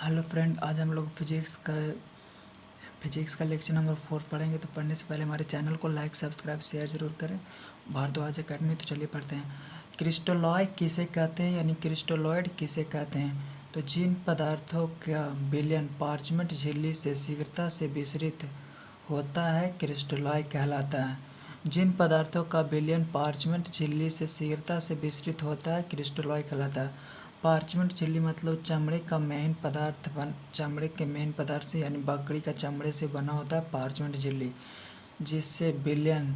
Hello friend, आज हम लोग फिजिक्स का लेक्चर नंबर 4 पढ़ेंगे। तो पढ़ने से पहले हमारे चैनल को लाइक, सब्सक्राइब, शेयर जरूर करें। भारद्वाज एकेडमी। तो चलिए पढ़ते हैं। क्रिस्टलॉय किसे कहते हैं, यानी क्रिस्टलॉयड किसे कहते हैं? तो जिन पदार्थों का विलयन पार्चमेंट झिल्ली से शीघ्रता से विसरित होता है क्रिस्टलॉय कहलाता है। जिन पदार्थों का विलयन पार्चमेंट झिल्ली से शीघ्रता से विसरित होता है क्रिस्टलॉय कहलाता है। पार्चमेंट झिल्ली मतलब चमड़े के मेन पदार्थ से, यानी बकरी का चमड़े से बना होता है पार्चमेंट झिल्ली, जिससे विलयन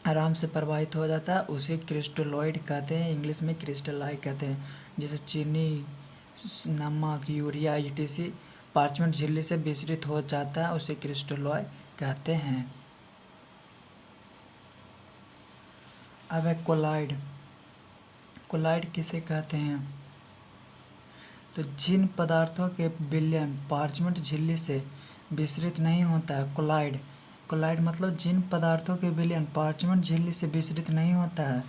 आराम से प्रवाहित हो जाता है, उसे क्रिस्टलॉयड कहते हैं। इंग्लिश में क्रिस्टलॉय कहते हैं। जैसे चीनी, नमक, यूरिया etc पार्चमेंट झिल्ली से विसरित हो जाता है, उसे क्रिस्टलॉय कहते हैं। अब है कोलाइड। कोलाइड किसे कहते हैं? तो जिन पदार्थों के विलयन पार्चमेंट झिल्ली से विसरित नहीं होता है कोलाइड मतलब जिन पदार्थों के विलयन पार्चमेंट झिल्ली से विसरित नहीं होता है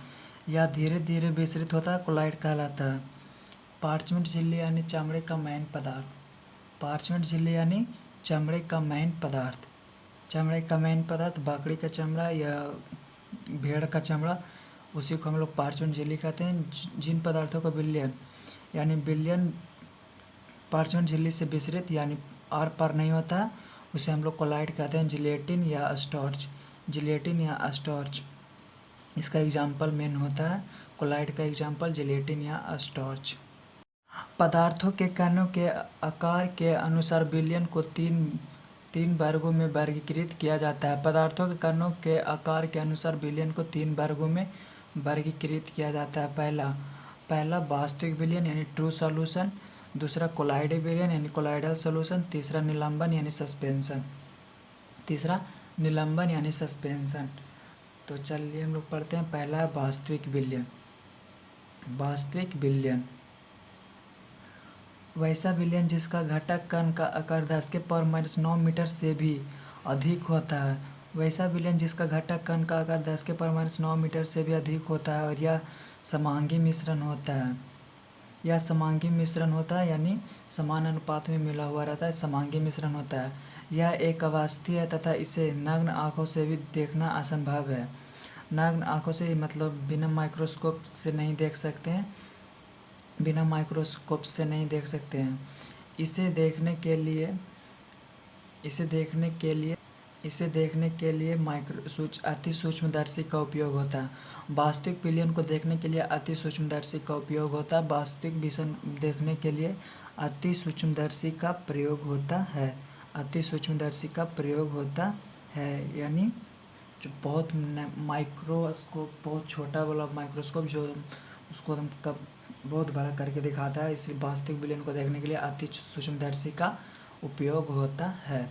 या धीरे धीरे विसरित होता है, कोलाइड कहलाता है। पार्चमेंट झिल्ली यानी चमड़े का मेन पदार्थ। पार्चमेंट झिल्ली यानी चमड़े का मेन पदार्थ। चमड़े का मेन पदार्थ बकरी का चमड़ा या भेड़ का चमड़ा, उसी को हम लोग पार्चमेंट झिल्ली कहते हैं। जिन पदार्थों का विलयन पार्चमेंट झिल्ली से विसरित यानी आर पार नहीं होता है, उसे हम लोग कोलाइड कहते हैं। जिलेटिन या स्टार्च इसका एग्जाम्पल मेन होता है। कोलाइड का एग्जाम्पल जिलेटिन या स्टार्च। पदार्थों के कणों के आकार के अनुसार विलयन को तीन वर्गों में वर्गीकृत किया जाता है। पदार्थों के कणों के आकार के अनुसार विलयन को 3 वर्गों में वर्गीकृत किया जाता है। पहला वास्तविक विलयन यानी ट्रू सॉल्यूशन, दूसरा कोलाइडल विलयन यानी कोलाइडल सॉल्यूशन, तीसरा निलंबन यानी सस्पेंशन। तो चलिए हम लोग पढ़ते हैं। पहला है वास्तविक विलयन वैसा विलयन जिसका घटक कण का आकार 10⁻⁹ मीटर से भी अधिक होता है। वैसा विलयन जिसका घटक कण का आकार 10⁻⁹ मीटर से भी अधिक होता है और यह समांगी मिश्रण होता है, यानी समान अनुपात में मिला हुआ रहता है, समांगी मिश्रण होता है। यह एक अवस्थी है तथा इसे नग्न आँखों से भी देखना असंभव है। नग्न आँखों से मतलब बिना माइक्रोस्कोप से नहीं देख सकते हैं। इसे देखने के लिए अति सूक्ष्मदर्शी का उपयोग होता है। वास्तविक विलयन को देखने के लिए अति सूक्ष्मदर्शी का उपयोग होता है। वास्तविक विषय देखने के लिए अति सूक्ष्मदर्शी का प्रयोग होता है। यानी जो बहुत छोटा वाला माइक्रोस्कोप जो उसको हम कब बहुत बड़ा करके दिखाता है, इसलिए वास्तविक विलयन को देखने के लिए अति सूक्ष्मदर्शी का उपयोग होता है।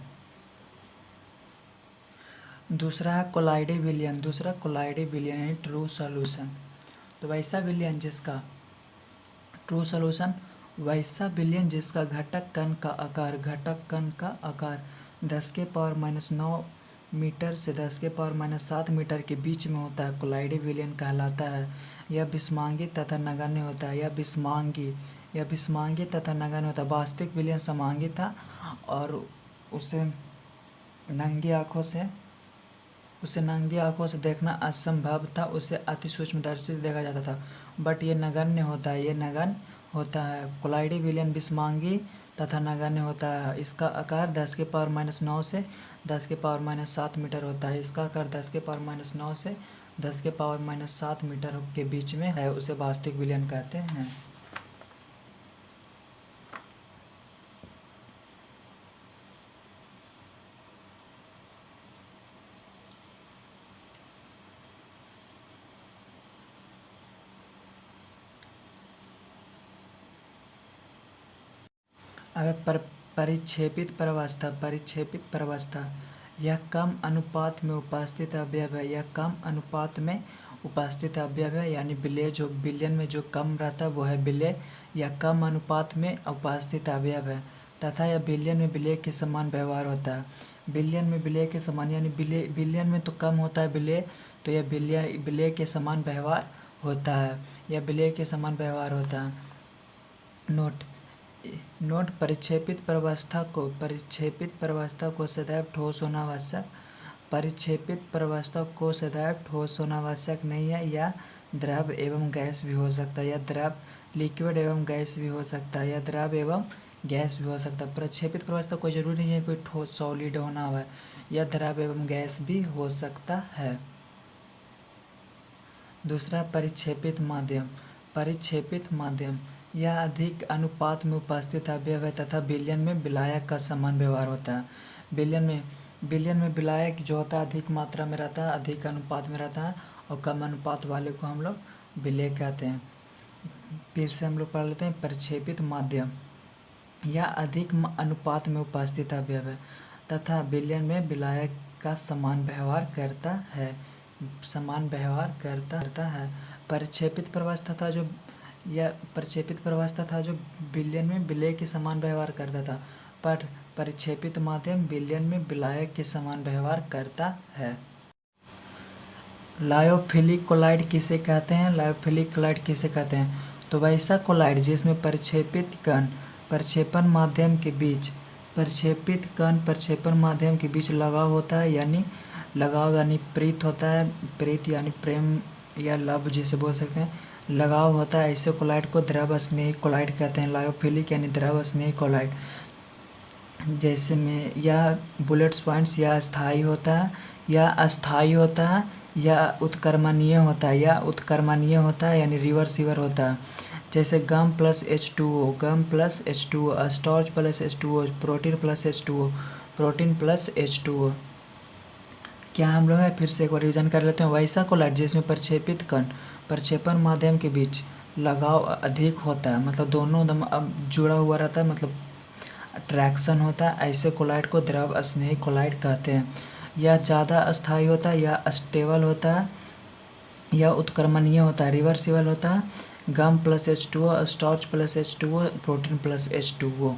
दूसरा है कोलाइडल विलयन यानी ट्रू सॉल्यूशन। तो वैसा विलयन जिसका घटक कण का आकार 10⁻⁹ मीटर से 10⁻⁷ मीटर के बीच में होता है, कोलाइडल विलयन कहलाता है। यह विषमांगी तथा नगण्य होता है। वास्तविक विलयन समांगी था और उसे नंगी आँखों से देखना असंभव था, उसे अति सूक्ष्मदर्शी से देखा जाता था। बट ये नगण्य होता है। कोलाइडल विलयन विषमांगी तथा नगण्य होता है। इसका आकार 10⁻⁹ से 10⁻⁷ मीटर होता है। इसका आकार 10⁻⁹ से 10⁻⁷ मीटर के बीच में है, उसे वास्तविक विलयन कहते हैं। अब परिक्षेपित प्रवस्था यह कम अनुपात में उपस्थित अवयव है। यानी विलेय जो विलयन में जो कम रहता है वो है विलेय या कम अनुपात में उपस्थित अवयव है, तथा यह विलयन में विलेय के समान व्यवहार होता है। विलयन में विलेय के समान यानी विलयन में तो कम होता है विलेय, तो यह विलेय के समान व्यवहार होता है। नोट, नोट परिक्षेपित प्रवस्था को सदैव ठोस होना आवश्यक, परिक्षेपित प्रवस्था को सदैव ठोस होना आवश्यक नहीं है, या द्रव एवं गैस भी हो सकता है, या द्रव लिक्विड एवं गैस भी हो सकता है, या द्रव एवं गैस भी हो सकता है। प्रक्षेपित प्रवस्था कोई ज़रूरी नहीं है कोई ठोस सॉलिड होना है, या द्रव एवं गैस भी हो सकता है। दूसरा परिक्षेपित माध्यम। परिक्षेपित माध्यम यह अधिक अनुपात में उपस्थित अवयव है तथा विलयन में विलायक का समान व्यवहार होता है। विलयन में विलायक जो होता है अधिक मात्रा में रहता है, अधिक अनुपात में रहता है, और कम अनुपात वाले को हम लोग विलेय कहते हैं। फिर से हम लोग पढ़ लेते हैं। परिक्षेपित माध्यम यह अधिक अनुपात में उपस्थित अवयव है तथा विलयन में विलायक का समान व्यवहार करता है, समान व्यवहार करता है। परिक्षेपित प्रवस्था था जो विलयन में विलेय के समान व्यवहार करता था, पर परिक्षेपित माध्यम विलयन में विलायक के समान व्यवहार करता है। लायोफिलिक कोलाइड किसे कहते हैं? लायोफिलिक कोलाइड किसे कहते हैं? तो वैसा कोलाइड जिसमें प्रक्षेपित कण प्रक्षेपण माध्यम के बीच लगाव होता है, यानी लगाव यानी प्रीत होता है, प्रीत यानी प्रेम या लव जिसे बोल सकते हैं, लगाव होता है। ऐसे कोलाइड को द्रव स्नेही कोलाइड कहते हैं। लायोफिलिक यानी द्रव स्नेही कोलाइड जैसे में या बुलेट्स पॉइंट्स या अस्थाई होता है, या अस्थाई होता है, या उत्क्रमणीय होता है, यानी रिवर्सिबल होता है। जैसे gum plus H2O, starch plus H2O, protein plus H2O। क्या हम लोग है फिर से एक बार रिविजन कर लेते हैं। वैसा कोलाइड जिसमें प्रक्षेपित कण प्रक्षेपण माध्यम के बीच लगाव अधिक होता है, मतलब दोनों एकदम अब जुड़ा हुआ रहता है, मतलब अट्रैक्शन होता है, ऐसे कोलाइड को द्रव स्नेही कोलाइड कहते हैं। यह ज़्यादा अस्थायी होता है, या स्टेबल होता है, या उत्क्रमणीय होता है, रिवर्सिबल होता है। Gum plus H2O, starch plus H2O, protein plus H2O।